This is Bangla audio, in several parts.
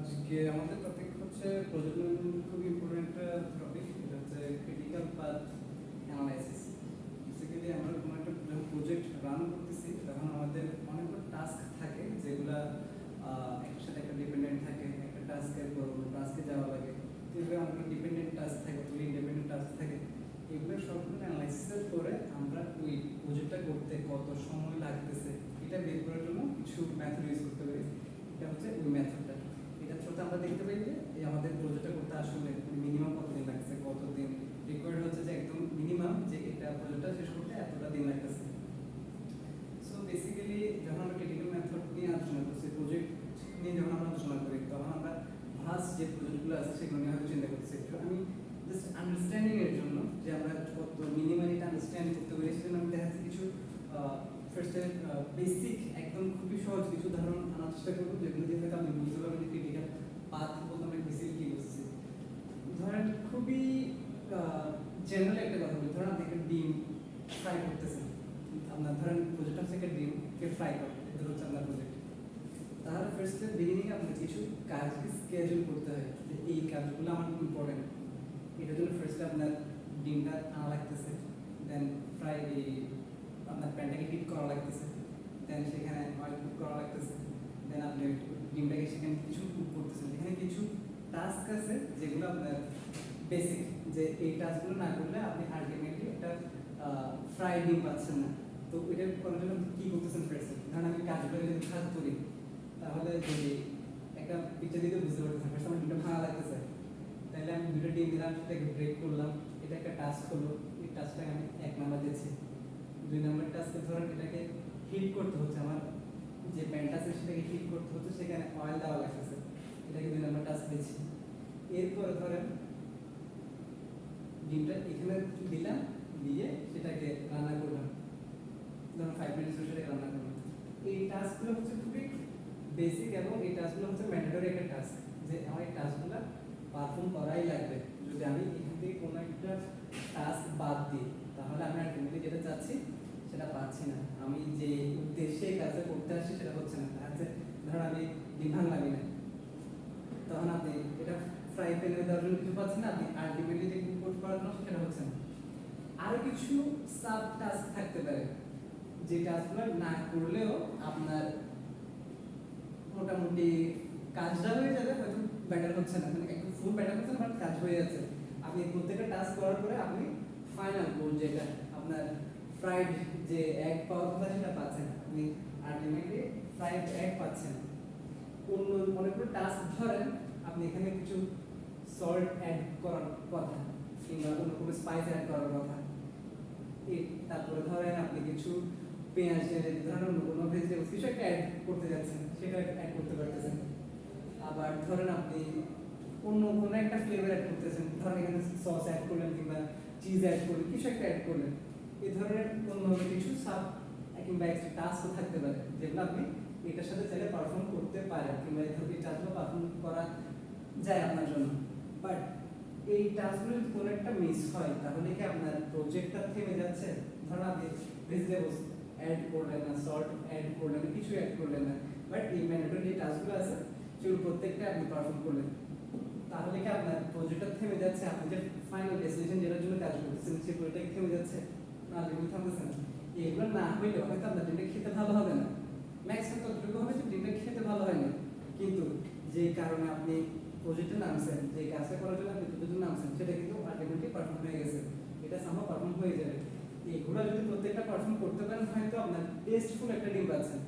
আজকে আমাদের টপিক হচ্ছে প্রজেক্ট ম্যানেজমেন্ট, খুব ইম্পর্টেন্ট একটা টপিক। এটা হচ্ছে ক্রিটিক্যাল পাথ অ্যানালাইসিস। বেসিক্যালি আমরা কোনো একটা যখন প্রজেক্ট রান করতেছি তখন আমাদের অনেকগুলো টাস্ক থাকে যেগুলো একটার সাথে একটা ডিপেন্ডেন্ট থাকে। একটা টাস্কের পর টাস্কে যাওয়া লাগে, তো এগুলো অনেকগুলো ডিপেন্ডেন্ট টাস্ক থাকে, ইন্ডিপেন্ডেন্ট টাস্ক থাকে। এগুলো সবগুলো অ্যানালাইসিসের পরে আমরা ওই প্রজেক্টটা করতে কত সময় লাগতেছে এটা বের করার জন্য কিছু মেথড ইউজ করতে পারি। এটা হচ্ছে ওই মেথডটা। এটা থ্রুতে আমরা দেখতে পাই যে এই আমাদের প্রজেক্টটা করতে আসলে মিনিমাম কতদিন লাগছে, কতদিন রিকোয়ার্ড হচ্ছে যে একদম মিনিমাম যে এটা প্রজেক্টটা শেষ করতে এতটা দিন লাগতেছে। সো বেসিক্যালি যখন আমরা ক্রিটিক্যাল মেথড নিয়ে আলোচনা করছি, প্রজেক্ট নিয়ে যখন আমরা আলোচনা করি তখন আমরা ফার্স্ট যে প্রজেক্টগুলো আছে সেগুলো নিয়ে হয়তো চিন্তা করছি। একটু আমি জাস্ট আন্ডারস্ট্যান্ডিং এর জন্য যে আমরা কত মিনিমালি এটা আন্ডারস্ট্যান্ড করতে পারি সেজন্য আমি দেখা যাচ্ছে কিছু ফার্স্টে বেসিক একদম খুবই সহজ কিছু উদাহরণ আনার চেষ্টা করবো, যেগুলো দিয়ে হয়তো আপনি বুঝতে পারবেন যে ক্রিটিক্যাল পাথ বলতে আমরা বেসিক্যালি কি বুঝছি। ধরেন খুবই জেনারেল একটা কথা বলি, ধরেন আপনি একটা ডিম ফ্রাই করতেছেন। আপনার ধরেন প্রজেক্ট হচ্ছে একটা ডিমকে ফ্রাই করা, এটা হচ্ছে আপনার প্রজেক্ট। তাহলে ফার্স্টে বিগিনিংয়ে আপনার কিছু কাজকে স্কেজুল করতে হয় যে এই কাজগুলো আমার ইম্পর্টেন্ট। এটার জন্য ফার্স্টে আপনার ডিমটা আনা লাগতেছে, দেন ফ্রাই আপনার প্যানটাকে হিট করা লাগতেছে, দেন সেখানে অয়েল কুক করা লাগতেছে, দেন আপনি ডিমটাকে সেখানে কিছু কুক করতেছেন। এখানে কিছু টাস্ক আছে যেগুলো আপনার বেসিক, যে এই টাস্কগুলো না করলে আপনি আলটিমেটলি একটা ফ্রাই ডিম পাচ্ছেন না। তো এটা করার জন্য কী করতেছেন ফার্স্টে? ধরেন আমি কাজগুলো যদি কাজ করি তাহলে যদি একটা পিকচার দিতে বুঝতে পারতেছেন, ফার্স্ট আমার ডিমটা ভাঙা লাগতেছে, তাহলে আমি দুটো ডিম দিলাম, সেটাকে ব্রেক করলাম, এটা একটা টাস্ক হলো। এই টাস্কটাকে আমি 1 নাম্বার দিচ্ছি। 2 নাম্বার টাস্কে ধরেন এটাকে হিট করতে হচ্ছে, আমার যে প্যানটা আছে সেটাকে হিট করতে হচ্ছে, সেখানে অয়েল দেওয়া লাগতেছে, এটাকে 2 নাম্বার টাস্ক দিচ্ছি। এরপরে ধরেন ডিমটা এখানে দিলাম, দিয়ে সেটাকে রান্না করলাম, ধরুন 5 মিনিটস সেটাকে রান্না করলাম। এই টাস্কগুলো হচ্ছে খুবই বেসিক এবং এই টাস্কগুলো হচ্ছে ম্যান্ডেটরি একটা টাস্ক, যে আমার এই টাস্কগুলো পারফর্ম করাই লাগবে। যদি আমি এখান থেকে কোনো একটা টাস্ক বাদ দিই তাহলে আমি আলটিমেটলি যেটা চাচ্ছি সেটা পাচ্ছি না, আমি যে উদ্দেশ্যে কাজটা করতে আসছি সেটা হচ্ছে না। আচ্ছা ধরুন আমি ডিম ভাঙলামই না, তখন আপনি এটা ফ্রাই প্যানে দেওয়ার জন্য কিছু পাচ্ছেন না, আপনি আলটিমেটলি যে কুক করার জন্য সেটা হচ্ছে না। আরও কিছু সাব টাস্ক থাকতে পারে যে টাস্কগুলো না করলেও আপনার মোটামুটি কাজটা হয়ে যাবে, হয়তো ব্যাটার হচ্ছে না, মানে একদম ফুল ব্যাটার হচ্ছে না, বাট কাজ হয়ে যাচ্ছে। আপনি প্রত্যেকটা টাস্ক করার পরে আপনি ফাইনাল গোল যেটা আপনার ফ্রাইড যে এগ পাওয়ার কথা সেটা পাচ্ছেন, আপনি আলটিমেটলি ফ্রাইড এগ পাচ্ছেন। অন্য অনেকগুলো টাস্ক ধরেন আপনি এখানে কিছু সল্ট অ্যাড করার কথা কিংবা অন্য কোনো স্পাইস অ্যাড করার কথা, তারপরে ধরেন আপনি কিছু পেঁয়াজ ধরেন অন্য কোনো ভেজিটেবলস কিছু একটা অ্যাড করতে যাচ্ছেন, সেটা অ্যাড করতে পারতেছেন। আবার ধরেন আপনি অন্য কোনো একটা ফ্লেভার অ্যাড করতেছেন, ধরেন এখানে সস অ্যাড করলেন কিংবা চিজ অ্যাড করলেন, কিছু একটা অ্যাড করলেন। এই ধরনের অন্য কিছু সাব কিংবা এক্সট্রা টাস্কও থাকতে পারে যেগুলো আপনি এটার সাথে চাইলে পারফর্ম করতে পারেন কিংবা এই ধরনের টাস্কগুলো পারফর্ম করা যায় আপনার জন্য। বাট এই টাস্কগুলো যদি কোনো একটা মিস হয় তাহলে কি আপনার প্রজেক্টটা থেমে যাচ্ছে? ধরুন আপনি ভেজিটেবলস অ্যাড করলেন না, সল্ট অ্যাড করলেন না, কিছু অ্যাড করলেন না, বাট এই ম্যান্ডেটরি যে টাস্কগুলো আছে সেগুলো প্রত্যেকটা আপনি পারফর্ম করলেন, তাহলে কি আপনার প্রজেক্টটা থেমে যাচ্ছে? আপনি যে ফাইনাল ডেস্টিনেশন যেটার জন্য কাজ করতেছেন সেই প্রজেক্টটা কি থেমে যাচ্ছে? না, এগুলো থামতেছে না। এগুলো না হইলেও হয়তো আপনার ডিমটা খেতে ভালো হবে না, ম্যাক্সিমাম ততটুকু হবে যে ডিমটা খেতে ভালো হয় না, কিন্তু যে কারণে আপনি প্রজেক্টে নামছেন, যে কাজটা করার জন্য আপনি প্রজেক্টে নামছেন সেটা কিন্তু আলটিমেটলি পারফর্ম হয়ে গেছে, এটা সম্ভব পারফর্ম হয়ে যাবে। এগুলো যদি প্রত্যেকটা পারফর্ম করতে পারেন হয়তো আপনার টেস্টফুল একটা ডিম পাচ্ছেন,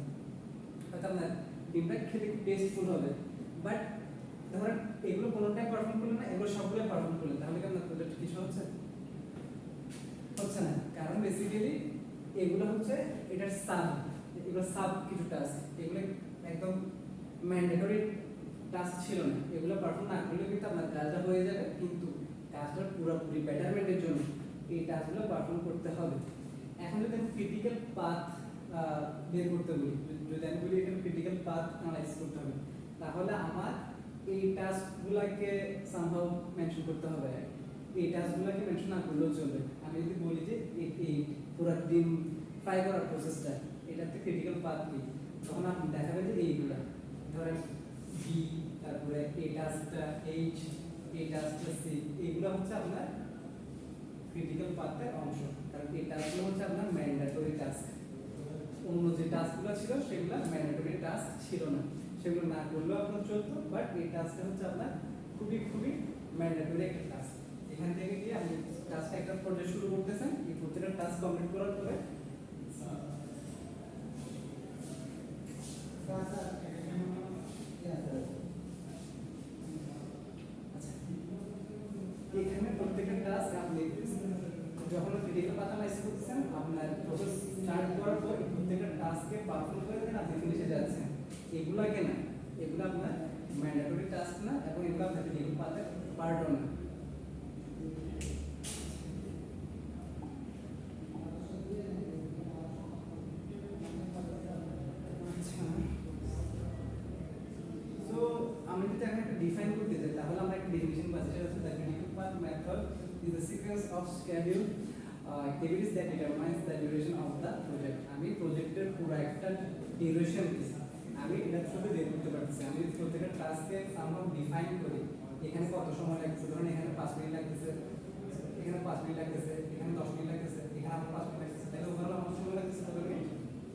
হয়তো আপনার ডিমটা খেতে টেস্টফুল হবে। বাট ধরেন এগুলো কোনোটাই পারফর্ম করলেন না, এগুলো সবগুলোই পারফর্ম করলেন, তাহলে কি আপনার প্রজেক্ট কিছু হচ্ছে? হচ্ছে না। কারণ বেসিক্যালি এগুলো হচ্ছে এটার সাব, এগুলো সাব কিছু টাস্ক, এগুলো একদম ম্যান্ডেটরি টাস্ক ছিল না। এগুলো পারফর্ম না করলে কিন্তু আপনার কাজটা হয়ে যাবে, কিন্তু কাজটার পুরোপুরি বেটারমেন্টের জন্য এই টাস্কগুলো পারফর্ম করতে হবে। এখন যদি আমি ক্রিটিক্যাল পাথ বের করতে বলি, যদি আমি বলি এখানে ক্রিটিক্যাল পাথ অ্যানালাইজ করতে হবে, তাহলে আমার এই টাস্কগুলোকে সামহাউ মেনশন করতে হবে। এই টাস্কগুলোকে মেনশন না করলেও চলবে। আমি যদি বলি যে এই পুরো ডিম ফ্রাই করার প্রসেসটা, এটাতে ক্রিটিক্যাল পাথ কি, তখন আপনি দেখাবেন যে এইগুলা ধরেন বি তারপরে এই টাস্কটা এইচ, এই টাস্কটা সি, এগুলো হচ্ছে আপনার ক্রিটিক্যাল পাথের অংশ, কারণ এই টাস্কগুলো হচ্ছে আপনার ম্যান্ডেটরি টাস্ক। অন্য যে টাস্কগুলো ছিল সেগুলো ম্যান্ডেটরি টাস্ক ছিল না, সেগুলো না করলেও আপনার চলতো, বাট এই টাস্কটা হচ্ছে আপনার খুবই খুবই ম্যান্ডেটরি একটা টাস্ক। এখান থেকে গিয়ে আপনি টাস্কটা একটা পর্যায়ে শুরু করতেছেন, এই প্রত্যেকটা টাস্ক কমপ্লিট করার পরে এখানে প্রত্যেকটা টাস্ক আপনি যখন ক্রিটিক্যাল পাথ অ্যানালাইসিস করতেছেন, আপনার প্রসেস স্টার্ট করার পর প্রত্যেকটা টাস্ককে পারফর্ম করে দেন, আপনি ফিনিশে যাচ্ছেন। এগুলো আগে না, এগুলো আপনার ম্যান্ডেটরি টাস্ক না, এবং এগুলো আপনার ক্রিটিক্যাল পাথের পার্টও না। সো আমি যদি এখন একটা ডিফাইন করতে চাই, তাহলে আমরা একটা ডেফিনিশন পাচ্ছি, সেটা হচ্ছে the critical path method is a sequence of scheduled activities that determines the duration of the project. আমি প্রজেক্টের পুরো একটা ডিউরেশন আমি এটার সাথে বের করতে পারতেছি। আমি যদি প্রত্যেকটা টাস্কে সামহাউ ডিফাইন করি, এখানে কত সময় লাগছে, ধরুন এখানে 5 মিনিট লাগতেছে, এখানে 5 মিনিট লাগতেছে, এখানে 10 মিনিট লাগতেছে, এখানে আমার 5 মিনিট লাগতেছে, তাহলে ওভারঅল আমার সময় লাগতেছে কত মিনিট?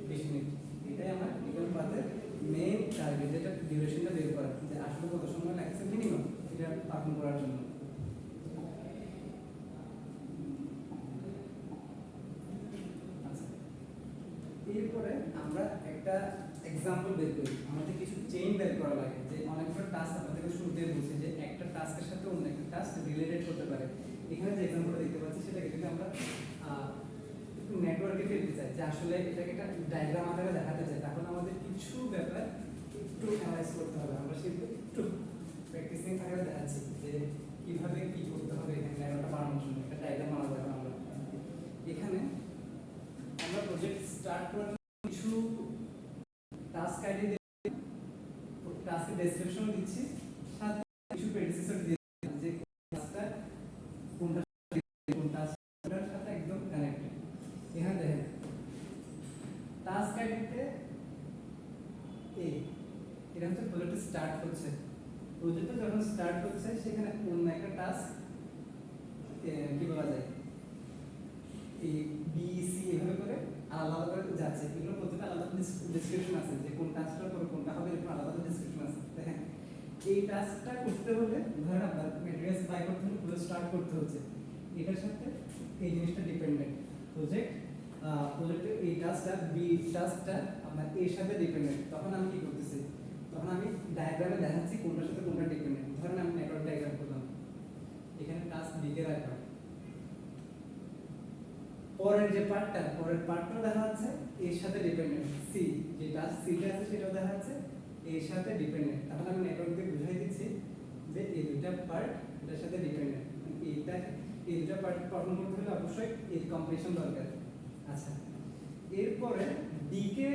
20 মিনিট। এটাই আমার ক্রিটিক্যাল পাথের মেইন টার্গেট, যেটা ডিউরেশনটা বের করা, যে আসলে কত সময় লাগছে মিনিমাম এটা পারফর্ম করার জন্য। এরপরে আমরা একটা এক্সাম্পল বের করি, আমাদের কিছু চেইন বের করা লাগে, যে অনেকগুলো টাস্ক আপনাদেরকে শুরুতে বলছি যে একটা টাস্কের সাথে অন্য একটা টাস্ক রিলেটেড করতে পারে। এখানে যে এক্সাম্পলটা দেখতে পাচ্ছি সেটাকে যদি আমরা একটু নেটওয়ার্কে ফেলতে চাই, যে আসলে এটাকে একটা ডায়াগ্রাম আকারে দেখাতে চাই, তখন আমাদের কিছু ব্যাপার একটু অ্যানালাইজ করতে হবে। আমরা সেগুলো একটু প্র্যাকটিসিং আকারে দেখাচ্ছি যে কিভাবে কি করতে হবে এখানে ডায়াগ্রামটা বানানোর জন্য, একটা ডায়াগ্রাম বানাবো এখন আমরা। এখানে আমরা প্রজেক্ট স্টার্ট করার কিছু টাস্ক আইডি দিয়ে টাস্কের ডেসক্রিপশন দিচ্ছি, সাথে কিছু প্রেডিসেসর দিয়ে যে টাস্কটা কোনটা কোন টাস্কটার সাথে একদম কানেক্টেড। এখানে দেখেন টাস্ক আইডিতে এ, এটা হচ্ছে প্রজেক্ট স্টার্ট হচ্ছে, প্রজেক্ট যখন স্টার্ট হচ্ছে সেখানে অন্য একটা টাস্ক কি বলা যায় এই বি সি এভাবে করে আলাদা করে যাচ্ছে, এগুলো প্রত্যেকটা আলাদা ডেসক্রিপশন আছে, যে কোন টাস্কটা করে কোনটা হবে এরকম আলাদা ডেসক্রিপশন আছে। দেখেন এই টাস্কটা করতে হলে ধরেন আপনার ম্যাটেরিয়ালস বাই করতে হলে পুরো স্টার্ট করতে হচ্ছে, এটার সাথে এই জিনিসটা ডিপেন্ডেন্ট। প্রজেক্টের এই টাস্কটা বি টাস্কটা আপনার এর সাথে ডিপেন্ডেন্ট। তখন আমি কি করতেছি, তখন আমি ডায়াগ্রামে দেখাচ্ছি কোনটার সাথে কোনটা ডিপেন্ডেন্ট। ধরেন আমি নেটওয়ার্ক ডায়াগ্রাম করলাম, এখানে টাস্ক বি কে রাখলাম, পরের যে পার্টটা পরের পার্টটা দেখা যাচ্ছে এর সাথে ডিপেন্ডেন্ট, সি যে টাস্ক সিটা আছে সেটাও দেখা যাচ্ছে এর সাথে ডিপেন্ডেন্ট। তাহলে আমি নেটওয়ার্ক দিয়ে বুঝাই দিচ্ছি যে এই দুটো পার্ট এর সাথে ডিপেন্ডেন্ট, এইটা এই দুটো পার্ট পারফর্ম করতে হলে অবশ্যই এর কম্পিটিশন দরকার। আচ্ছা, এরপরে ডি কে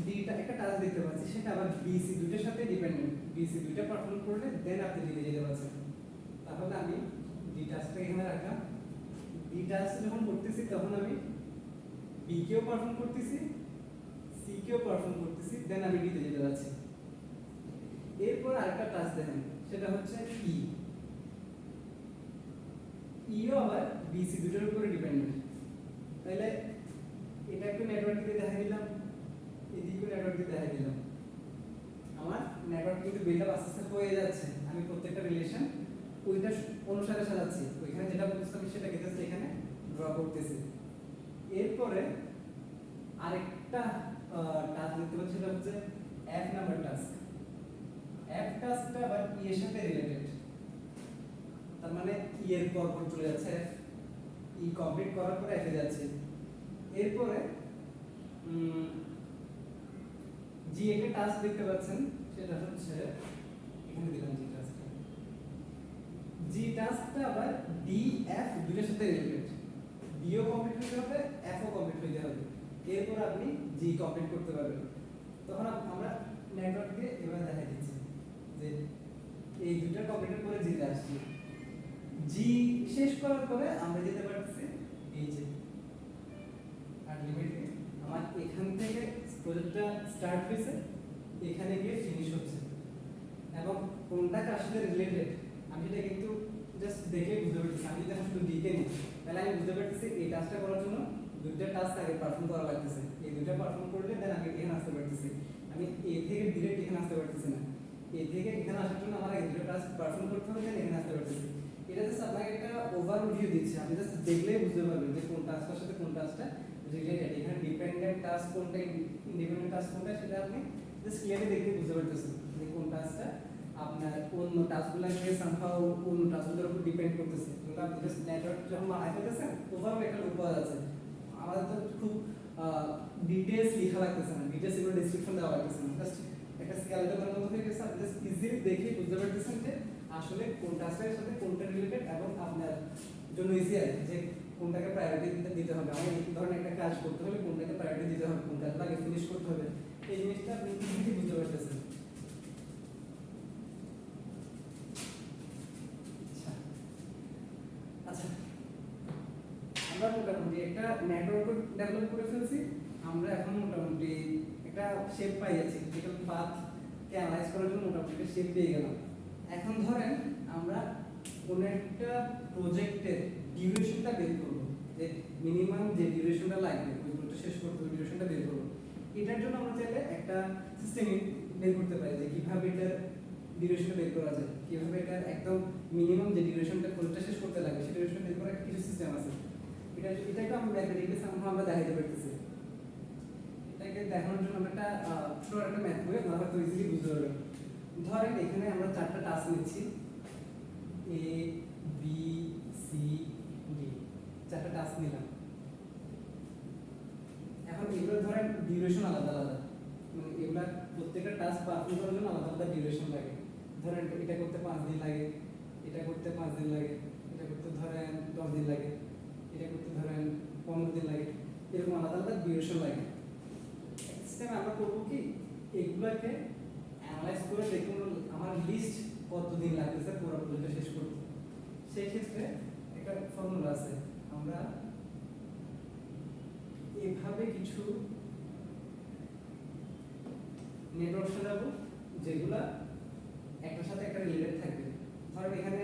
ডিটা একটা টাস্ক দেখতে পাচ্ছি, সেটা আবার বিসি দুটোর সাথে ডিপেন্ডেন্ট, বিসি দুটো পারফর্ম করলে দেন আপনি ডিতে যেতে পারছেন। তাহলে আমি ডি টাস্কটা এখানে রাখলাম, ডি টাস্ক যখন করতেছি তখন আমি বি কেও পারফর্ম করতেছি, সি কেও পারফর্ম করতেছি, দেন আমি ডিতে যেতে যাচ্ছি। এরপর আরেকটা টাস্ক দেখেন, সেটা হচ্ছে ই, ইও আবার বিসি দুটোর উপরে ডিপেন্ডেন্ট। তাহলে এটা একটু নেটওয়ার্ক দিয়ে দেখা দিলাম, এদিকেও নেটওয়ার্ক দিয়ে দেখা দিলাম, আমার নেটওয়ার্ক কিন্তু বিল্ড আপ আস্তে আস্তে হয়ে যাচ্ছে। আমি প্রত্যেকটা রিলেশন ওইটা অনুসারে সাজাচ্ছি, ওইখানে যেটা বলতেছি আমি সেটা জাস্ট এখানে ড্র করতেছি। এরপরে আরেকটা টাস্ক দেখতে পাচ্ছি, সেটা হচ্ছে এফ নাম্বার টাস্ক। এফ টাস্কটা আবার ই এর সাথে রিলেটেড, তার মানে ই এর পর চলে যাচ্ছে এফ, ই কমপ্লিট করার পরে এফ এ যাচ্ছে। এরপরে জি একটা টাস্ক দেখতে পাচ্ছেন, সেটা হচ্ছে এখানে দিলাম জি টাস্কটা। জি টাস্কটা আবার ডি এফ দুটোর সাথে রিলেটেড, ডিও কমপ্লিট হতে হবে, এফও কমপ্লিট হতে হবে, এরপর আপনি জি কমপ্লিট করতে পারবেন। তখন আমরা নেটওয়ার্ক দিয়ে এভাবে দেখাই দিচ্ছি যে এই দুটো কমপ্লিটের পরে জিতে আসছি। জি শেষ করার পরে আমরা যেতে পারতেছি এই যে আলটিমেটলি আমার এখান থেকে প্রজেক্টটা স্টার্ট হয়েছে, এখানে গিয়ে ফিনিশ হচ্ছে। এবং কোনটা কার সাথে রিলেটেড আমি সেটা কিন্তু জাস্ট দেখে বুঝতে পারতেছি। আমি যদি শুধু ডিকে নিই তাহলে আমি বুঝতে পারতেছি এই টাস্কটা করার জন্য দুইটা টাস্ক আগে পারফর্ম করা লাগতেছে, এই দুইটা পারফর্ম করলে দেন আমি এখানে আসতে পারতেছি। আমি এ থেকে ডিরেক্ট এখানে আসতে পারতেছি না, এ থেকে এখানে আসার জন্য আমার আগে দুটো টাস্ক পারফর্ম করতে হবে, দেন এখানে আসতে পারতেছি। এটা জাস্ট আপনাকে একটা ওভারভিউ দিচ্ছে, আপনি জাস্ট দেখলেই বুঝতে পারবেন যে কোন টাস্কটার সাথে কোন টাস্কটা রিলেটেড। এখানে ডিপেন্ডেন্ট টাস্ক কোনটা, ইন্ডিপেন্ডেন্ট টাস্ক কোনটা, সেটা আপনি জাস্ট ক্লিয়ারলি দেখতে বুঝতে পারতেছেন যে কোন টাস্কটা আপনার অন্য টাস্কগুলোকে সামহাও অন্য টাস্কগুলোর উপর ডিপেন্ড করতেছে। যেটা আপনি জাস্ট নেটওয়ার্ক যখন বানাই ফেলতেছেন ওভারঅল একটা উপর আছে, আমাদের তো খুব ডিটেইলস লেখা লাগতেছে না, ডিটেইলস এগুলো ডেসক্রিপশন দেওয়া লাগতেছে না, জাস্ট একটা স্কেলেটনের মতো হয়ে গেছে। আপনি জাস্ট ইজিলি দেখে বুঝতে পারতেছেন যে আসলে কোন টাস্কের সাথে কোনটা রিলেটেড এবং আপনার জন্য ইজিয়ার যে কোনটাকে প্রায়োরিটি দিতে হবে। আমার এই ধরনের একটা কাজ করতে হলে কোনটাকে প্রায়োরিটি দিতে হবে, কোন কাজটা আগে ফিনিশ করতে হবে, এই জিনিসটা আপনি ইজিলি বুঝতে পারতেছেন। আচ্ছা, আমরা মোটামুটি একটা নেটওয়ার্ক ডেভেলপ করে ফেলছি, আমরা এখন মোটামুটি একটা শেপ পাই যাচ্ছি, ক্রিটিক্যাল পাথকে অ্যানালাইজ করার জন্য মোটামুটি একটা শেপ পেয়ে গেলাম। এখন ধরেন আমরা কোনো একটা প্রজেক্টের ডিউরেশনটা বের করবো, যে মিনিমাম যে ডিউরেশনটা লাগবে ওই প্রজেক্টটা শেষ করতে ওই ডিউরেশনটা বের করবো। এটার জন্য আমরা চাইলে একটা সিস্টেম বের করতে পারি যে কীভাবে এটার ডিউরেশনটা বের করা যায়, কীভাবে এটার একদম মিনিমাম যে ডিউরেশনটা প্রজেক্টটা শেষ করতে লাগবে সেই ডিউরেশনটা বের করার কিছু সিস্টেম আছে। এটাকে আমরা ম্যাথমেটিক্যালি আমরা দেখাইতে পারতেছি। এটাকে দেখানোর জন্য আমরা একটা ছোট একটা ম্যাথ বই আমরা হয়তো ইজিলি বুঝতে পারবেন। ধরেন এখানে আমরা চারটা টাস্ক নিচ্ছি, এ বি সি ডি, চারটা টাস্ক নিলাম। এখন এগুলো ধরেন ডিউরেশন আলাদা আলাদা, মানে এগুলা প্রত্যেকটা টাস্ক পারফর্ম করার জন্য আলাদা আলাদা ডিউরেশন লাগে। ধরেন এটা করতে 5 দিন লাগে, এটা করতে 5 দিন লাগে, এটা করতে ধরেন 10 দিন লাগে, এটা করতে ধরেন 15 দিন লাগে, এরকম আলাদা আলাদা ডিউরেশন লাগে। সিস্টেমে আমরা করবো কি এগুলাকে অ্যানালাইজ করে দেখুন আমার লিস্ট কতদিন লাগতেছে পুরো প্রজেক্টটা শেষ করতে। সেই ক্ষেত্রে একটা ফর্মুলা আছে, আমরা এভাবে কিছু নেটওয়ার্ক সাজাবো যেগুলা একটার সাথে একটা রিলেটেড থাকবে। ধরেন এখানে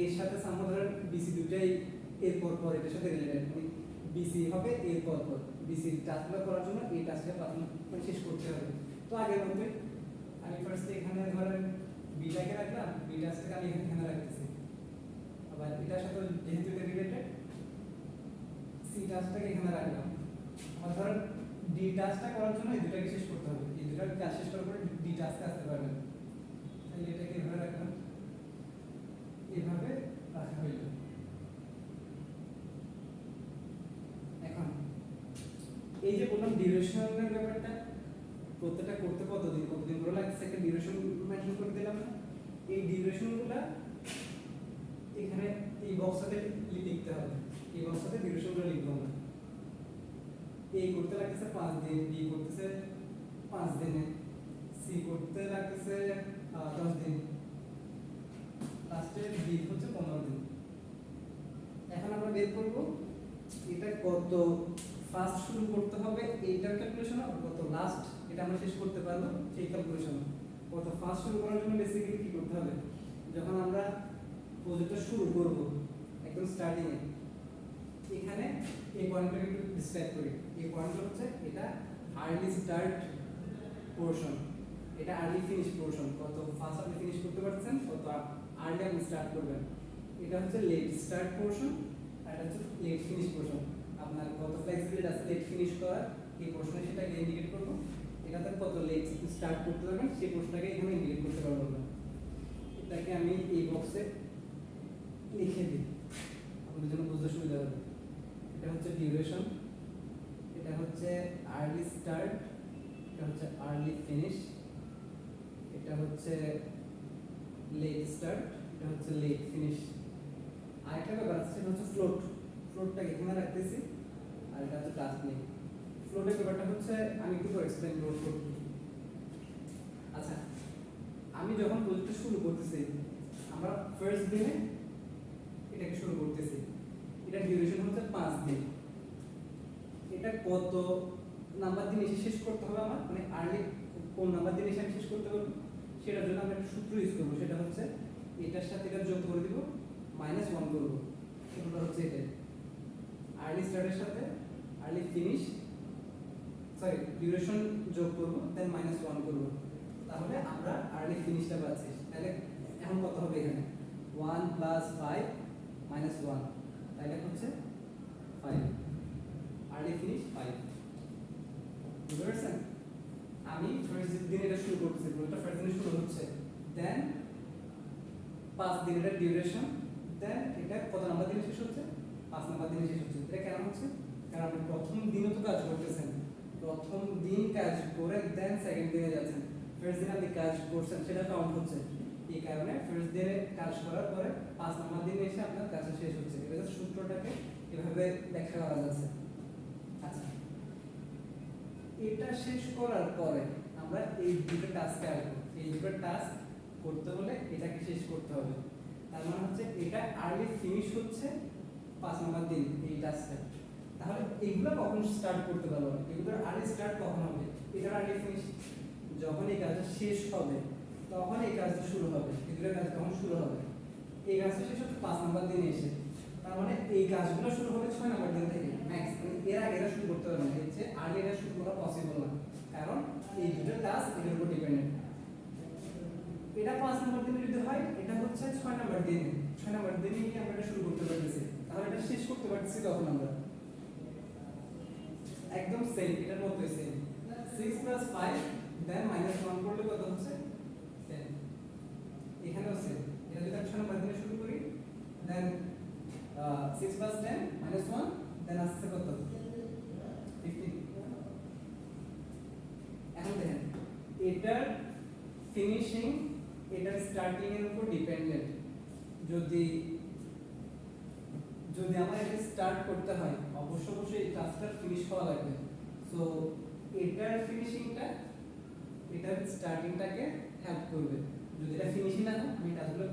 এর সাথে সামনে ধরেন বিসি দুটাই এর পর পর এটার সাথে রিলেটেড, মানে বিসি হবে এর পর পর, বিসির টাস্কগুলো করার জন্য এই টাস্কটা মানে শেষ করতে হবে। তো আগের মধ্যে আমি ফার্স্টে এখানে ধরেন বিটাকে রাখলাম, বি টাস্কটাকে আমি এখানে রাখতেছি, আবার এটার সাথে যেহেতু এটা রিলেটেড সি টাস্কটাকে এখানে রাখলাম। আবার ধরেন ডি টাস্কটা করার জন্য এই দুটাকে শেষ করতে হবে, এই দুটাকে কাজ শেষ করার পরে ডি টাস্কে আসতে পারবেন। তাহলে এটাকে এভাবে রাখলাম, এভাবে রাখা হইল। এখন এই যে বললাম ডিউরেশনের ব্যাপারটা, প্রত্যেকটা করতে কতদিন কতদিন করে লাগছে একটা ডিউরেশন মেনশন করে দিলাম না, এই ডিউরেশনগুলো এখানে এই বক্সটাতে লিখতে হবে, এই বক্সটাতে ডিউরেশনগুলো লিখবো আমরা। এ করতে লাগতেছে 5 দিন, বি করতেছে 5 দিনে, সি করতে লাগতেছে 10 দিন, লাস্টে ডি হচ্ছে 15 দিন। এখন আমরা বের করব এটা কত ফার্স্ট শুরু করতে হবে এইটার ক্যালকুলেশন, আর কত লাস্ট এটা আমরা শেষ করতে পারবো সেই ক্যালকুলেশন। কত ফার্স্ট শুরু করার জন্য বেসিক্যালি কি করতে হবে, যখন আমরা প্রজেক্টটা শুরু করব একদম স্টার্টিং এ, এখানে এই পয়েন্টটাকে একটু ডিসক্রাইব করি। এই পয়েন্টটা হচ্ছে এটা আর্লি স্টার্ট পোরশন, এটা আর্লি ফিনিশ পোরশন, কত ফার্স্ট আপনি ফিনিশ করতে পারছেন, কত আর্লি আপনি স্টার্ট করবেন। এটা হচ্ছে লেট স্টার্ট পোরশন, আর এটা হচ্ছে লেট ফিনিশ পোরশন। আপনার কত ফ্লেক্সিবিলিটি আছে লেট ফিনিশ করার এই পোরশনে সেটাকে ইন্ডিকেট করব। এটাতে কত লেট স্টার্ট করতে পারবেন সেই পোরশনটাকে এখানে ইন্ডিকেট করতে পারবো আমরা। এটাকে আমি এই বক্সে লিখে দিই আপনাদের জন্য বুঝতে সুবিধা হবে। এটা হচ্ছে ডিউরেশন, এটা হচ্ছে আর্লি স্টার্ট, এটা হচ্ছে আর্লি ফিনিশ, এটা হচ্ছে লেট স্টার্ট, এটা হচ্ছে লেট ফিনিশ। আরেকটা ব্যাপার আছে সেটা হচ্ছে ফ্লোট, ফ্লোটটাকে এখানে রাখতেছি, আর এটা হচ্ছে টাস্ক নেম। ফ্লোটের ব্যাপারটা হচ্ছে আমি একটু এক্সপ্লেন করব। আচ্ছা, আমি যখন প্রজেক্টটা শুরু করতেছি আমরা ফার্স্ট দিনে এটাকে শুরু করতেছি, এটা ডিউরেশন হচ্ছে 5 দিন। এটা কত নাম্বার দিন এসে শেষ করতে হবে আমার, মানে আর্লি কোন নাম্বার দিন এসে আমি শেষ করতে পারবো সেটার জন্য আমরা একটা সূত্র ইউজ করবো, সেটা হচ্ছে এটার সাথে এটা যোগ করে দিব, -1 করবো। সূত্রটা হচ্ছে এটা, আর্লি স্টার্টের সাথে আর্লি ফিনিশ সরি ডিউরেশন যোগ করব, দেন -1 করব, তাহলে আমরা আর্লি ফিনিশটা পাচ্ছি। তাহলে এখন কত হবে এখানে 1 + 5 -1, তাহলে হচ্ছে 5, আর্লি ফিনিশ 5। বুঝতে পারছেন? আমি ফার্স্ট দিন এটা শুরু করতেছি, পুরোটা ফার্স্ট দিনে শুরু হচ্ছে, দেন 5 দিন এটা ডিউরেশন, দেন এটা কত নাম্বার দিনে শেষ হচ্ছে, 5 নাম্বার দিনে শেষ হচ্ছে। এটা কেন হচ্ছে? কারণ আপনি প্রথম দিনও তো কাজ করতেছেন, প্রথম দিন কাজ করে দেন সেকেন্ড দিনে যাচ্ছেন, ফার্স্ট দিন আপনি কাজ করছেন সেটা কাউন্ট হচ্ছে। এই কারণে ফার্স্ট দিনে কাজ করার পরে 5 নাম্বার দিনে এসে আপনার কাজটা শেষ হচ্ছে। এটা সূত্রটাকে এভাবে ব্যাখ্যা করা যাচ্ছে। আচ্ছা, এটা শেষ করার পরে আমরা এই দুটো টাস্কে আসবো। এই দুটো টাস্ক করতে হলে এটাকে শেষ করতে হবে। তার মানে হচ্ছে এটা আর্লি ফিনিশ হচ্ছে 5 নাম্বার দিন এই টাস্কটা। তাহলে এগুলো কখন স্টার্ট করতে পারবো? এগুলোর আর্লি স্টার্ট কখন হবে? এটার আর্লি ফিনিশ যখন এই কাজটা শেষ হবে তখন এই কাজটা শুরু হবে। এগুলোর কাজ কখন শুরু হবে? এই কাজটা শেষ হবে 5 নাম্বার দিনে এসে। তার মানে এই কাজগুলো শুরু হবে 6 নাম্বার দিন থেকে ম্যাক্স। এর আগে এটা শুরু করতে পারবে না, হচ্ছে আর্লি এটা শুরু করা পসিবল না, কারণ এই দুটো টাস্ক এর উপর ডিপেন্ডেন্ট। এটা 5 নাম্বার দিনে যদি হয়, এটা হচ্ছে 6 নাম্বার দিনে, 6 নাম্বার দিনে কি আমরা এটা শুরু করতে পারতেছি, তাহলে এটা শেষ করতে পারতেছি তখন আমরা একদম সেম, এটার মতই সেম 6 + 5 দেন -1 করলে কত হচ্ছে 10। এখানেও সেম, এটা যদি 6 নাম্বার দিনে শুরু করি, দেন 6 + 10 -1 দেন আসছে কত 15। এখন দেখেন এটার ফিনিশিং এটার স্টার্টিং এর উপর ডিপেন্ডেন্ট। যদি যদি আমরা এটা স্টার্ট করতে হয় অবশ্যই এই টাস্কটা ফিনিশ করা লাগবে। সো এটার ফিনিশিংটা এটার স্টার্টিংটাকে হেল্প করবে। যদি এটা ফিনিশিং না হয়, আমি টাস্কগুলো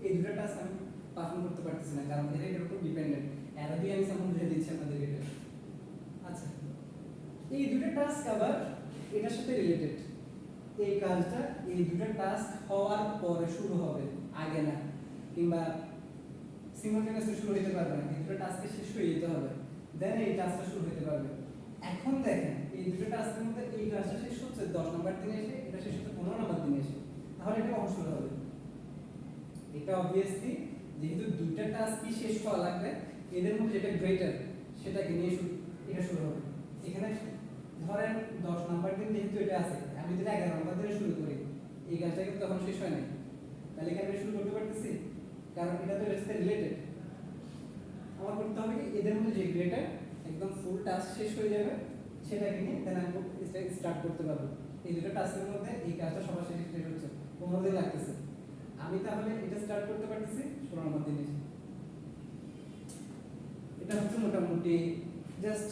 এই দুটো টাস্ক আমি পারফর্ম করতে পারতেছি না, কারণ এর উপর ডিপেন্ডেন্ট। এরা দিয়ে আমি সামনে বুঝিয়ে দিচ্ছি আপনাদের এটা। আচ্ছা, এই দুটো টাস্ক আবার এটার সাথে রিলেটেড। এই কাজটা এই দুটো টাস্ক হওয়ার পরে শুরু হবে, আগে না, কিংবা সিমultaneously শুরু হতে পারবে না। এই দুটো টাস্কে শেষ হয়ে যেতে হবে, দেন এই টাস্কটা শুরু হতে পারবে। এখন দেখেন এই দুটো টাস্কের মধ্যে এই কাজটা শেষ হচ্ছে 10 নাম্বার দিনে এসে, এটা শেষ হচ্ছে 15 নাম্বার দিনে এসে, তাহলে এটা কখন শুরু হবে? এটা অবভিয়াসলি যেহেতু দুইটা টাস্কই শেষ করা লাগবে, এদের মধ্যে যেটা গ্রেটার সেটাকে নিয়ে এটা শুরু হবে। এখানে ধরেন 10 নাম্বার দিন যেহেতু এটা আছে, আমি যদি 11 নাম্বার দিনে শুরু করি, এই কাজটা কিন্তু তখন শেষ হয় নাই, তাহলে এখানে আমি শুরু করতে পারতেছি, কারণ এটা তো এর সাথে রিলেটেড। আমার করতে হবে কি, এদের মধ্যে যে গ্রেটার একদম ফুল টাস্ক শেষ হয়ে যাবে সেটাকে নিয়ে দেন আমি স্টার্ট করতে পারবো। এই দুটো টাস্কের মধ্যে এই কাজটা সবার শেষ শেষ হচ্ছে, 15 দিন লাগতেছে, আমি তাহলে এটা স্টার্ট করতে পারতেছি 16 নাম্বার দিনে। এটা হচ্ছে মোটামুটি জাস্ট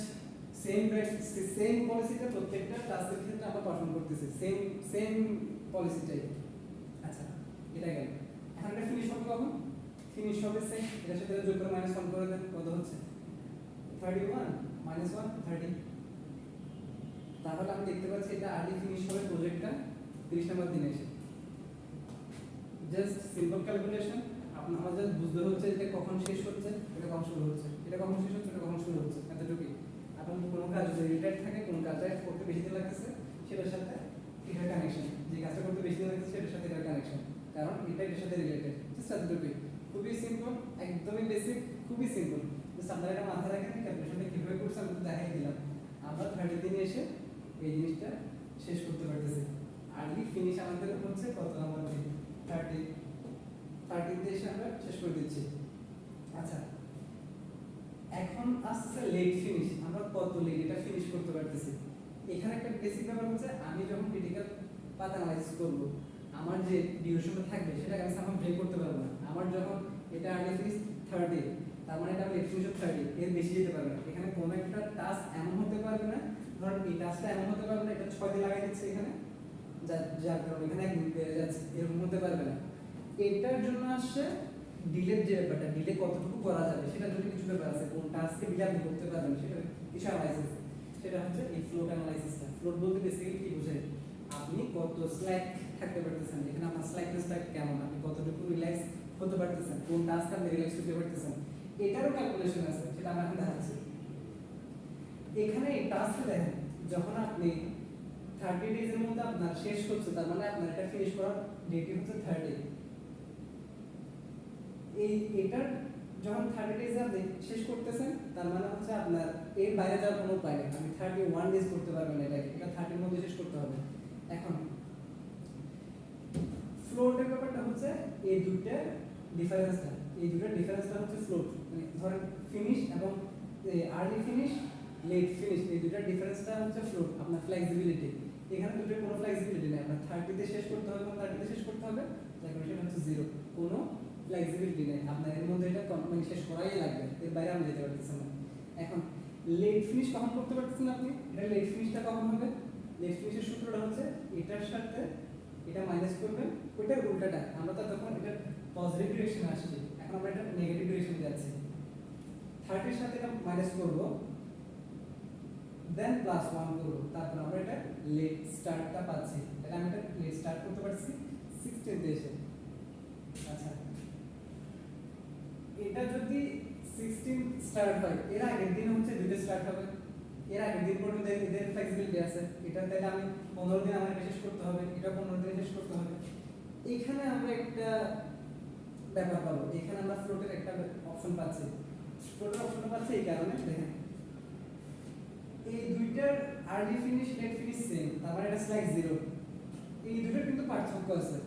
সেম পলিসিটা প্রত্যেকটা টাস্কের ক্ষেত্রে আমরা পারফর্ম করতেছি, সেম পলিসিটাই। আচ্ছা, এটা গেল। এখন এটা ফিনিশ হবে কখন? ফিনিশ হবে সেম, এটার সাথে যোগ করে -1 করে দেন, কত হচ্ছে 31 -1 30। তাহলে আমি দেখতে পাচ্ছি এটা আর্লি ফিনিশ হবে প্রজেক্টটা 30 নাম্বার দিনে এসে। জাস্ট সিম্পল ক্যালকুলেশন, আমার জাস্ট বুঝতে হচ্ছে এটা কখন শেষ হচ্ছে, এটা কখন শুরু হচ্ছে, এটা কখন শেষ হচ্ছে, এটা কখন শুরু হচ্ছে, এতটুকুই। এখন কোনো কাজ যদি রিলেটেড থাকে, কোন কাজটা করতে বেশি দিন লাগতেছে সেটার সাথে এটার কানেকশন, যে কাজটা করতে বেশি দিন লাগতেছে সেটার সাথে এটার কানেকশন, কারণ এটা এর সাথে রিলেটেড। জাস্ট এতটুকুই, খুবই সিম্পল, একদমই বেসিক, খুবই সিম্পল। জাস্ট আপনারা এটা মাথায় রাখেন, ক্যালকুলেশনটা কিভাবে করছে আমি দেখাই দিলাম। আমরা 30 দিনে এসে এই জিনিসটা শেষ করতে পারতেছি। আর্লি ফিনিশ আমাদের হচ্ছে কত নাম্বার দিন 30 এসে আমরা শেষ করে দিচ্ছি। আচ্ছা, এখন আসছে লেট ফিনিশ, আমরা কত লেট এটা ফিনিশ করতে পারতেছি। এখানে একটা বেসিক ব্যাপার হচ্ছে, আমি যখন ক্রিটিক্যাল পাথ অ্যানালাইসিস করব, আমার যে ডিউরেশনটা থাকবে সেটাকে আমি সামনে ব্রেক করতে পারবো না। আমার যখন এটা আর্লি ফিনিশ 30, তার মানে এটা লেট ফিনিশ 30, এর বেশি যেতে পারবে না। এখানে কোনো একটা টাস্ক এমন হতে পারবে না, ধরুন এই টাস্কটা এমন হতে পারবে না, এটা 6 দিন লাগাই দিচ্ছে এখানে, যার কারণে এখানে 1 দিন বেড়ে যাচ্ছে, এরকম হতে পারবে না। এটার জন্য আসছে ডিলের যে ব্যাপারটা, ডিলে কতটুকু করা যাবে সেটার জন্য কিছু ব্যাপার আছে, কোন টাস্কে ডিলে আপনি করতে পারবেন সেটা কিছু অ্যানালাইসিস, সেটা হচ্ছে এই ফ্লোট অ্যানালাইসিসটা। ফ্লোট বলতে বেসিক্যালি কি বোঝায়, আপনি আপনি কত স্ল্যাক থাকতে পারতেছেন, এখানে আপনার স্ল্যাকনেসটা কেমন, আপনি কতটুকু রিল্যাক্স হতে পারতেছেন, কোন টাস্ক আপনি রিল্যাক্স হতে পারতেছেন, এটারও ক্যালকুলেশন আছে, সেটা আমরা এখন দেখাচ্ছি। এখানে এই টাস্কে দেখেন, যখন আপনি 30 ডেজের মধ্যে আপনার শেষ হচ্ছে, তার মানে আপনার এটা ফিনিশ করার ডেট হচ্ছে 30। এটার যখন 30 ডেজ আপনি শেষ করতেছেন, তার মানে হচ্ছে আপনার এর বাইরে যাওয়ার কোনো উপায় নেই, আপনি 31 ডেজ করতে পারবেন, এটা 30 এর মধ্যে শেষ করতে হবে। এখন ফ্লোটের ব্যাপারটা হচ্ছে এই দুইটার ডিফারেন্সটা হচ্ছে ফ্লোট, মানে ধরেন ফিনিশ এবং আর্লি ফিনিশ লেট ফিনিশ, এই দুইটার ডিফারেন্সটা হচ্ছে ফ্লোট, আপনার ফ্লেক্সিবিলিটি। এখানে দুটোর কোনো ফ্লেক্সিবিলিটি নেই, আপনার 30 তে শেষ করতে হবে, 30 তে শেষ করতে হবে, দেখুন সেটা হচ্ছে 0, কোনো ফ্লেক্সিবিলিটি নেই, আপনার এর মধ্যে এটা মানে শেষ করাই লাগবে, এর বাইরে আমি যেতে পারতেছি না। এখন লেট ফিনিশ কখন করতে পারতেছেন আপনি, এটা লেট ফিনিশটা কখন হবে, লেট ফিনিশের সূত্রটা হচ্ছে এটার সাথে এটা মাইনাস করবেন, ওইটার উল্টাটা, আমরা তো তখন এটা পজিটিভ ডিরেকশনে আসছি, এখন আমরা এটা নেগেটিভ ডিরেকশনে যাচ্ছি। 30 এর সাথে এটা মাইনাস করব, দেন প্লাস 1 করব, তারপর আমরা এটা লেট স্টার্টটা পাচ্ছি, তাহলে আমি এটা লেট স্টার্ট করতে পারছি 16 তে এসে। আচ্ছা, এটা যদি 16 স্টার্ট হয়, এর আগের দিন হচ্ছে দুটো স্টার্ট হবে, এর আগের দিন পর্যন্ত এদের ফ্লেক্সিবিলিটি আছে, এটা তাহলে আমি 15 দিন আমার শেষ করতে হবে, এটা 15 দিন শেষ করতে হবে। এখানে আমরা একটা ব্যাপার পাবো, এখানে আমরা ফ্লোটের একটা অপশন পাচ্ছি, ফ্লোটের অপশনটা পাচ্ছি এই কারণে, দেখেন এই দুইটার early finish let finish same, তার মানে এটা স্ল্যাক 0, এই দুটোর কিন্তু পার্থক্য আছে,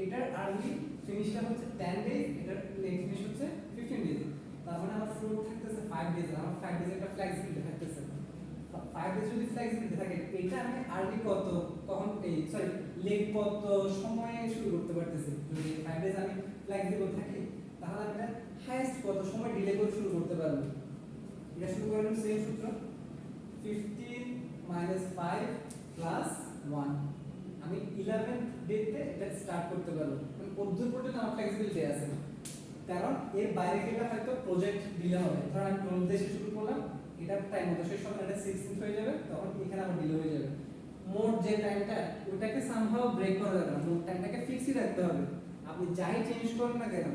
এটার আর্লি ফিনিশটা হচ্ছে 10 ডেজ, এটার লেট ফিনিশ হচ্ছে 15 ডেজ, তার মানে আমার ফ্লোট থাকতেছে 5 ডেজ, আমার 5 ডেজ একটা ফ্লেক্সিবিলিটি থাকতেছে। 5 ডেজ যদি ফ্লেক্সিবিলিটি থাকে, এটা আমি আর্লি কত কখন লেট কত সময়ে শুরু করতে পারতেছি, যদি 5 ডেজ আমি ফ্লেক্সিবল থাকি, তাহলে আমি এটা হাইয়েস্ট কত সময় ডিলে করে শুরু করতে পারবো। এটা শুরু করলাম সেম সূত্র, 15 - 5 + 1, আমি 11 ডেতে এটা স্টার্ট করতে পারবো, মানে 14 পর্যন্ত আমার ফ্লেক্সিবিলিটি আছে, কারণ এর বাইরে গেলে হয়তো প্রজেক্ট ডিলে হবে, ধর আমি 12 দেশে শুরু করলাম, এটা টাইম মতো শেষ হবে, এটা 16 হয়ে যাবে, তখন এখানে আমার ডিলে হয়ে যাবে। মোট যে টাইমটা, ওটাকে সামহাউ ব্রেক করা যাবে না, মোট টাইমটাকে ফিক্সই রাখতে হবে, আপনি যাই চেঞ্জ করেন না কেন,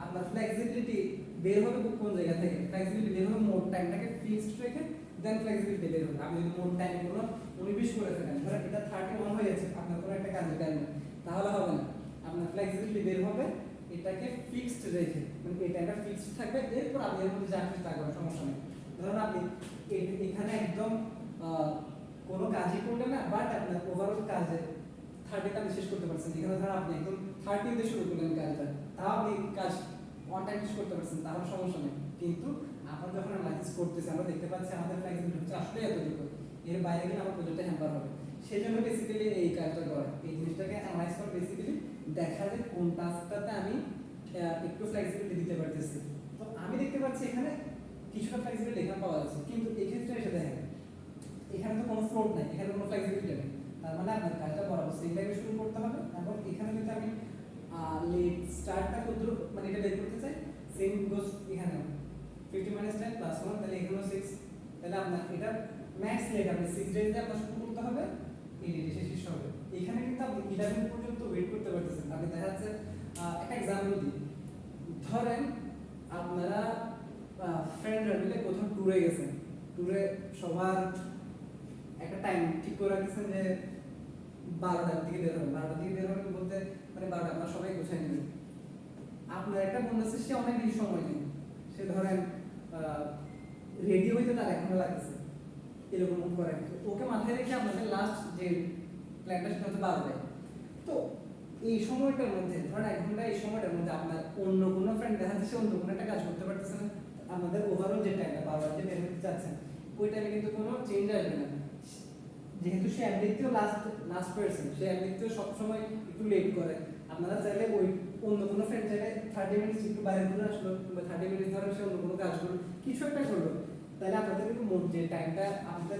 আপনার ফ্লেক্সিবিলিটি বের হবে কোন জায়গা থেকে, ফ্লেক্সিবিলিটি বের হবে মোট টাইমটাকে ফিক্সড রেখে, দেন ফ্লেক্সিবিলিটি বের হবে। আপনি যদি মোট টাইম কোনো 19 করে ফেলেন, ধরেন এটা 31 হয়ে যাচ্ছে, আপনার কোনো একটা কাজের টাইম নেই, তাহলে হবে না, আপনার ফ্লেক্সিবিলিটি বের হবে এটাকে ফিক্সড রেখে, মানে এই টাইমটা ফিক্সড থাকবে, এরপর আপনি এর মধ্যে যা কিছু তা করার সমস্যা নেই। ধরুন আপনি এখানে একদম কোনো কাজই করলেন না, বাট আপনার ওভারঅল কাজে 30 আপনি শেষ করতে পারছেন, এখানে ধরুন আপনি একদম 30 তে শুরু করলেন কাজটা, তাও আপনি কাজ অন টাইম শেষ করতে পারছেন, তাহলে সমস্যা নেই। কিন্তু আমরা যখন অ্যানালাইসিস করতেছি, আমরা দেখতে পাচ্ছি আমাদের ফ্লেক্সিবিলিটি হচ্ছে আসলে এতটুকু, এর বাইরে গেলে আমার প্রজেক্টটা হ্যাম্পার হবে, সেই জন্য বেসিক্যালি এই কাজটা করে, এই জিনিসটাকে অ্যানালাইজ করে বেসিক্যালি দেখা যায় কোন টাস্কটাতে আমি একটু ফ্লেক্সিবিলিটি দিতে পারতেছি। তো আমি দেখতে পাচ্ছি এখানে কিছুটা ফ্লেক্সিবিলিটি এখানে পাওয়া যাচ্ছে, কিন্তু এই ক্ষেত্রে এসে দেখেন এখানে তো কোনো ফ্লোট নাই, এখানে কোনো ফ্লেক্সিবিলিটি নেই, তার মানে আপনার কাজটা বরাবর সেম টাইমে শুরু করতে হবে, এবং এখানে যদি আমি লেট স্টার্টটা কত, মানে এটা বের করতে চাই, সেম গোস এখানে 50 - 10 + 1, তাহলে এখানেও 6, তাহলে আপনার এটা ম্যাক্স লেট আপনি 6 ডেজে আপনার শুরু করতে হবে, এই ডেটে শেষ হবে। এখানে কিন্তু আপনি 11 পর্যন্ত ওয়েট করতে পারতেছেন। আপনি দেখা যাচ্ছে একটা এক্সাম্পল দিই, ধরেন আপনারা ফ্রেন্ডরা মিলে কোথাও ট্যুরে গেছেন, ট্যুরে সবার একটা টাইম ঠিক করে রাখছেন যে 12টার দিকে বের হবে, 12টার দিকে বের হবে বলতে মানে 12টা আপনারা সবাই গোছায় নেবেন। আপনার একটা বন্ধু আছে, সে অনেক বেশি সময় নেই, সে ধরেন রেডি হইতে তার এখনো লাগতেছে, এরকম করে, ওকে মাথায় রেখে আপনাদের লাস্ট যে প্ল্যানটা সেটা হচ্ছে 12টায়। তো এই সময়টার মধ্যে ধরেন 1 ঘন্টা, এই সময়টার মধ্যে আপনার অন্য কোনো ফ্রেন্ড দেখা যাচ্ছে অন্য কোনো একটা কাজ করতে পারতেছে না, আপনাদের ওভারঅল যে টাইমটা 12টা যে বের হতে চাচ্ছেন, ওই টাইমে কিন্তু কোনো চেঞ্জ আসবে না, যেহেতু সে এমনিতেও লাস্ট পারসন, সে এমনিতেও সবসময় একটু লেট করে। আপনারা চাইলে ওই অন্য কোনো ফ্রেন্ড চাইলে 30 মিনিটস একটু বাইরে ঘুরে আসলো, কিংবা 30 মিনিটস ধরে সে অন্য কোনো কাজ করলো, কিছু একটা করলো, তাহলে আপনাদের কিন্তু মোট যে টাইমটা, আমাদের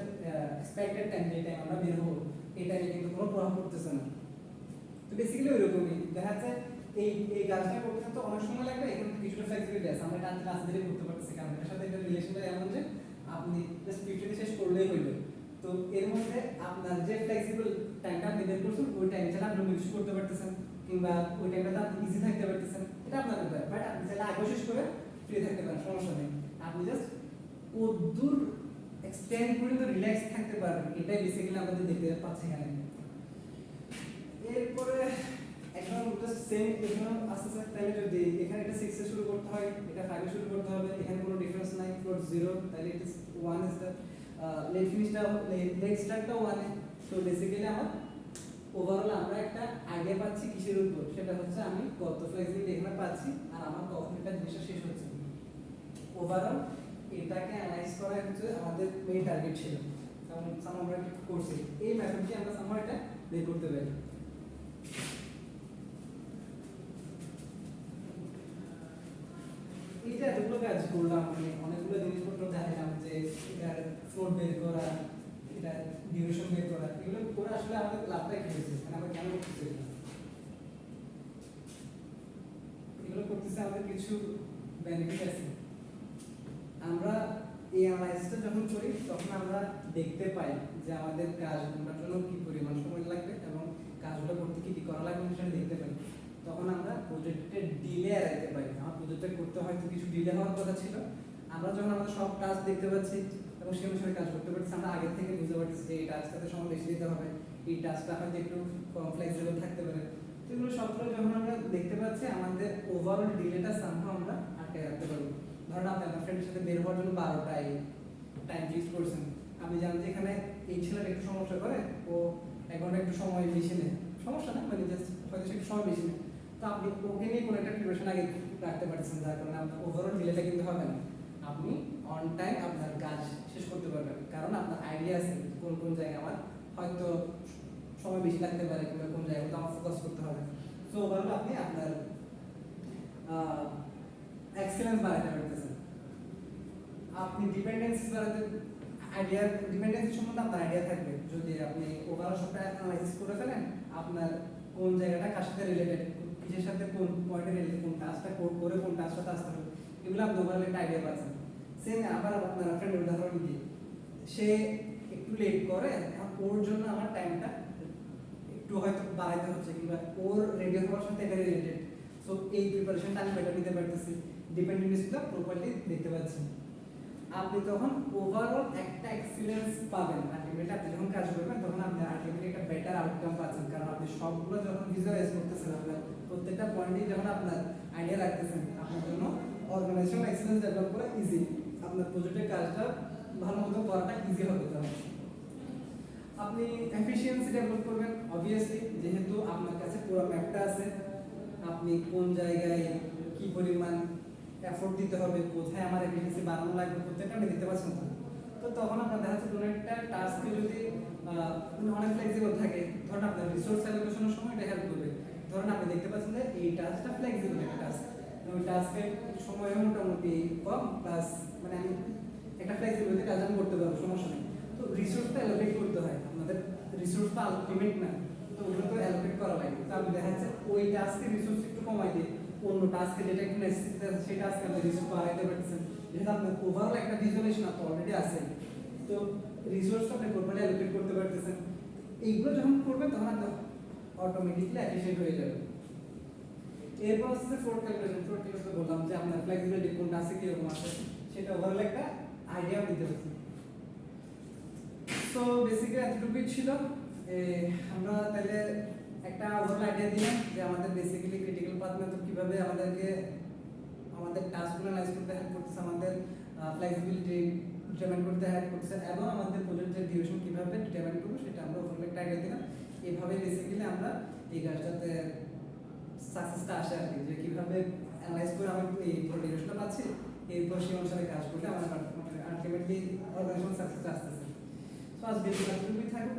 এক্সপেক্টেড টাইম, যে টাইম আমরা বের হবো, এই টাইমে কিন্তু কোনো প্রভাব পড়তেছে না। তো বেসিক্যালি ওইরকমই দেখা যাচ্ছে, এই কাজটা করতে তো অনেক সময় লাগবে, এখানে কিছুটা ফ্লেক্সিবিলিটি আছে, আমরা টান ক্লাস দিলে করতে পারতেছি, কারণ এর সাথে একটা রিলেশনটা এমন যে আপনি জাস্ট 50 শেষ করলেই হইলো। তো এর মধ্যে আপনার যে ফ্লেক্সিবল টাইমটা আপনি বের করছেন ওই টাইম ছাড়া আপনি কিছু করতে পারতেছেন, কিংবা ওই টাইমটাতে আপনি ইজি থাকতে পারতেছেন, এটা আপনার ব্যাপার। বাট আপনি চাইলে আগে শেষ করে ফ্রি থাকতে পারেন, সমস্যা নেই। আপনি জাস্ট কতদূর এক্সটেন্ড পর্যন্ত রিল্যাক্স থাকতে পারবেন, এটাই বেসিক্যালি আমাদের দেখতে পাচ্ছি এখানে। এরপরে এখন জাস্ট সেম এখানে আসছে, তাহলে যদি এখানে এটা 6 এ শুরু করতে হয়, এটা 5 এ শুরু করতে হবে, এখানে কোনো ডিফারেন্স নাই, ফ্লোট 0, তাহলে it is 1 is the late ফিনিশটা, লেট স্টার্টটা 1 এ। তো বেসিক্যালি আমার ওভারঅল আমরা একটা আইডিয়া পাচ্ছি কিসের উপর, সেটা হচ্ছে আমি কত ফ্লেক্সিবিলিটি এখানে পাচ্ছি আর আমার কখন এটা জিনিসটা শেষ হচ্ছে। ওভারঅল এটাকে অ্যানালাইজ করা হচ্ছে আমাদের মেইন টার্গেট ছিল, কারণ আমরা একটা করছি এই মেথডটি আমরা সামহাও এটা বের করতে পারি। এইটা এতগুলো কাজ করলাম, মানে অনেকগুলো জিনিসপত্র দেখালাম যে এটার ফ্লোট বের করা, এটা ডিউরেশন বের করা, এগুলো করে আসলে আমাদের লাভটা কি হয়েছে, মানে আমরা কেন করতেছি এগুলো করতেছে, আমাদের কিছু বেনিফিট আছে। আমরা এই অ্যানালাইসিসটা যখন করি তখন আমরা দেখতে পাই যে আমাদের কাজগুলোর জন্য কি পরিমাণ সময় লাগবে এবং কাজগুলো করতে কি কি করা লাগবে সেটা দেখতে পাই। তখন আমরা প্রজেক্টের ডিলে এড়াইতে পারি। আমার প্রজেক্টটা করতে হয়তো কিছু ডিলে হওয়ার কথা ছিল, আমরা যখন আমাদের সব কাজ দেখতে পাচ্ছি এবং সেই অনুসারে কাজ করতে পারছি, আমরা আগে থেকে বুঝতে পারছি যে এই টাস্কটাতে সময় বেশি দিতে হবে, এই টাস্কটা হয়তো একটু ফ্লেক্সিবল থাকতে পারে। তো এগুলো সবগুলো যখন আমরা দেখতে পাচ্ছি আমাদের ওভারঅল ডিলেটা সামহাও আমরা আটকায় রাখতে পারবো। ধরেন আপনি আপনার ফ্রেন্ডের সাথে বের হওয়ার জন্য 12টায় টাইম ফিক্স করছেন, আপনি জানেন যে এখানে এই ছেলেটা একটু সমস্যা করে, ও 1 ঘন্টা একটু সময় বেশি নেয়, সমস্যা না, মানে জাস্ট হয়তো সে একটু সময় বেশি নেয়, তো আপনি ওকে নিয়ে কোনো একটা প্রিপারেশন আগে রাখতে পারছেন, যার কারণে আপনার ওভারঅল ডিলেটা কিন্তু হবে না, আপনি অন টাইম আপনার কাজ শেষ করতে পারবেন, কারণ আপনার আইডিয়া আছে কোন কোন জায়গায় আমার হয়তো সময় বেশি লাগতে পারে কিংবা কোন জায়গায় আমার ফোকাস করতে হবে। সো ওভারঅল আপনি আপনার এক্সেলেন্স বাড়াতে পারতেছেন। আপনি ডিপেন্ডেন্সি বাড়াতে, আইডিয়া ডিপেন্ডেন্সি সম্বন্ধে আপনার আইডিয়া থাকবে, যদি আপনি ওভারঅল সবটা অ্যানালাইসিস করে ফেলেন আপনার কোন জায়গাটা কার সাথে রিলেটেড, কিসের সাথে কোন পয়েন্টে রিলেটেড, কোন টাস্কটা করে কোন টাস্কটা আসতে হবে, এগুলো আপনি ওভারঅল একটা আইডিয়া পাচ্ছেন। সেম আবার আপনার ফ্রেন্ডের উদাহরণ দিই, সে একটু লেট করে, ওর জন্য আমার টাইমটা একটু হয়তো বাড়াইতে হচ্ছে, কিংবা ওর রেডি হওয়ার সাথে এটা রিলেটেড, সো এই প্রিপারেশনটা আমি বেটার নিতে পারতেছি, ডিপেন্ডেন্সিটা প্রপারলি দেখতে পাচ্ছি। আপনি তখন ওভারঅল একটা এক্সিলেন্স পাবেন, আলটিমেটলি আপনি যখন কাজ করবেন তখন আপনি আলটিমেটলি একটা বেটার আউটকাম পাচ্ছেন, কারণ আপনি সবগুলো যখন ভিজুয়ালাইজ করতেছেন, আপনার প্রত্যেকটা পয়েন্টে যখন আপনার আইডিয়া রাখতেছেন, আপনার জন্য অর্গানাইজেশন এক্সেলেন্স ডেভেলপ করা ইজি, আপনার প্রজেক্টের কাজটা ভালো মতো করাটা ইজি হবে। তখন আপনি এফিশিয়েন্সি ডেভেলপ করবেন, অবভিয়াসলি যেহেতু আপনার কাছে পুরো ম্যাপটা আছে, আপনি কোন জায়গায় কি পরিমাণ এফোর্ট দিতে হবে, কোথায় আমার এফিশিয়েন্সি বাড়ানো লাগবে, প্রত্যেকটা আপনি দেখতে পাচ্ছেন। তো তখন আপনার দেখা যাচ্ছে কোনো একটা টাস্কে যদি অনেক ফ্লেক্সিবল থাকে, ধরুন আপনার রিসোর্স অ্যালোকেশনের সময় এটা হেল্প করবে। ধরুন আপনি দেখতে পাচ্ছেন যে এই টাস্কটা ফ্লেক্সিবল একটা টাস্ক, ওই টাস্কের সময় মোটামুটি কম, প্লাস মানে আমি একটা ফ্লেক্সিবিলিটি কাজ আমি করতে পারবো, সমস্যা নেই। তো রিসোর্সটা অ্যালোকেট করতে হয়, আমাদের রিসোর্সটা আলটিমেট না, তো ওগুলো তো অ্যালোকেট করা লাগে। তো আমি দেখা যাচ্ছে ওই টাস্কের রিসোর্স একটু কমাই দিয়ে অন্য টাস্কে যেটা একটু নেসেসিটি আছে সেই টাস্কে আপনি রিসোর্স বাড়াইতে পারতেছেন, যেহেতু আপনার ওভারঅল একটা ভিজুয়ালাইজেশন আপনার অলরেডি আছে, তো রিসোর্স আপনি প্রপারলি অ্যালোকেট করতে পারতেছেন। এইগুলো যখন করবেন তখন আপনি অটোমেটিকলি এফিশিয়েন্ট হয়ে যাবে। এরপর হচ্ছে ফ্লোট ক্যালকুলেশন। ফ্লোট ক্যালকুলেশন বললাম যে আপনার ফ্লেক্সিবিলিটি কোন টাস্কে কিরকম আছে সেটা ওভারঅল একটা আইডিয়া দিতে পারছি। সো বেসিক্যালি এতটুকুই ছিল, আমরা তাহলে একটা ওভারঅল আইডিয়া দিলাম যে আমাদের বেসিক্যালি ক্রিটিক্যাল পাথ মেথড কিভাবে আমাদেরকে আমাদের টাস্কগুলো অ্যানালাইজ করতে হেল্প করতেছে, আমাদের ফ্লেক্সিবিলিটি ডিটারমাইন করতে হেল্প করতেছে, এবং আমাদের প্রজেক্টের ডিউরেশন কিভাবে ডিটারমাইন করবো সেটা আমরা ওভারঅল একটা আইডিয়া দিলাম। এইভাবে বেসিক্যালি আমরা এই কাজটাতে সাকসেসটা আসে আর কি, যে কীভাবে অ্যানালাইজ করে আমি এই ডিউরেশনটা পাচ্ছি, এরপর সেই অনুসারে কাজ করলে আমার আলটিমেটলি অর্গানাইজেশন সাকসেসটা আসতেছে। সো আজকে এতটুকুই থাকুক।